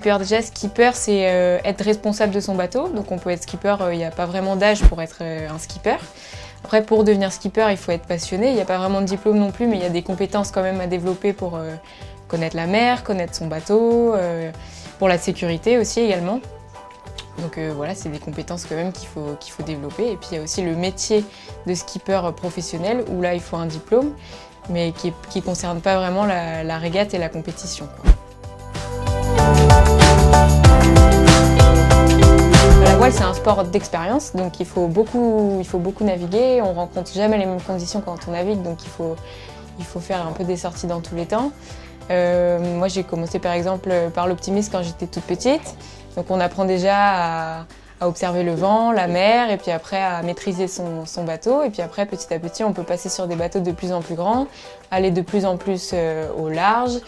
skipper? Déjà, skipper, c'est être responsable de son bateau. Donc on peut être skipper, il n'y a pas vraiment d'âge pour être un skipper. Après, pour devenir skipper, il faut être passionné. Il n'y a pas vraiment de diplôme non plus, mais il y a des compétences quand même à développer pour connaître la mer, connaître son bateau, pour la sécurité aussi également. Donc voilà, c'est des compétences quand même qu'il faut développer. Et puis il y a aussi le métier de skipper professionnel, où là il faut un diplôme, mais qui ne concerne pas vraiment la régate et la compétition, quoi. La voile, c'est un sport d'expérience, donc il faut beaucoup naviguer. On rencontre jamais les mêmes conditions quand on navigue, donc il faut faire un peu des sorties dans tous les temps. Moi, j'ai commencé par exemple par l'optimisme quand j'étais toute petite. Donc on apprend déjà à observer le vent, la mer, et puis après à maîtriser son bateau. Et puis après, petit à petit, on peut passer sur des bateaux de plus en plus grands, aller de plus en plus au large,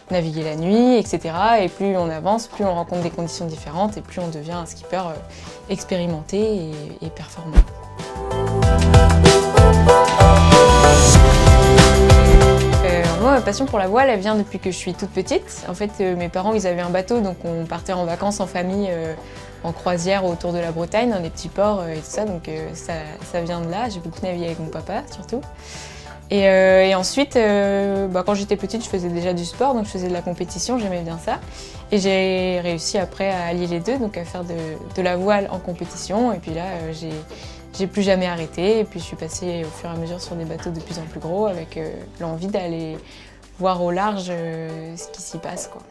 naviguer la nuit, etc. Et plus on avance, plus on rencontre des conditions différentes, et plus on devient un skipper expérimenté et performant. Moi, ma passion pour la voile, elle vient depuis que je suis toute petite. En fait, mes parents, ils avaient un bateau, donc on partait en vacances en famille, en croisière autour de la Bretagne, dans des petits ports et tout ça. Donc ça vient de là. J'ai beaucoup navigué avec mon papa, surtout. Et ensuite, quand j'étais petite, je faisais déjà du sport, donc je faisais de la compétition, j'aimais bien ça. Et j'ai réussi après à allier les deux, donc à faire de la voile en compétition. Et puis là, j'ai plus jamais arrêté, et puis je suis passée au fur et à mesure sur des bateaux de plus en plus gros avec l'envie d'aller voir au large ce qui s'y passe, quoi.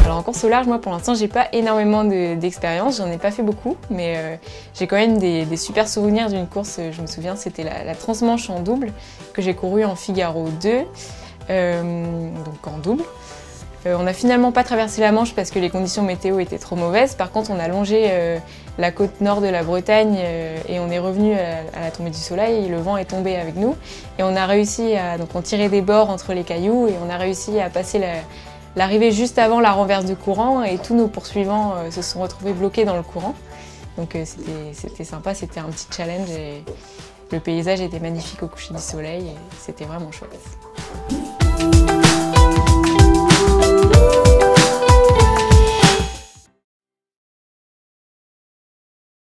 Alors en course au large, moi pour l'instant j'ai pas énormément d'expérience, j'en ai pas fait beaucoup, mais j'ai quand même des super souvenirs d'une course. Je me souviens, c'était la Transmanche en double que j'ai courue en Figaro 2, donc en double. On n'a finalement pas traversé la Manche parce que les conditions météo étaient trop mauvaises. Par contre, on a longé la côte nord de la Bretagne et on est revenu à la tombée du soleil. Et le vent est tombé avec nous et on a réussi donc on tirait des bords entre les cailloux et on a réussi à passer l'arrivée juste avant la renverse du courant, et tous nos poursuivants se sont retrouvés bloqués dans le courant. Donc c'était sympa, c'était un petit challenge et le paysage était magnifique au coucher du soleil et c'était vraiment chouette.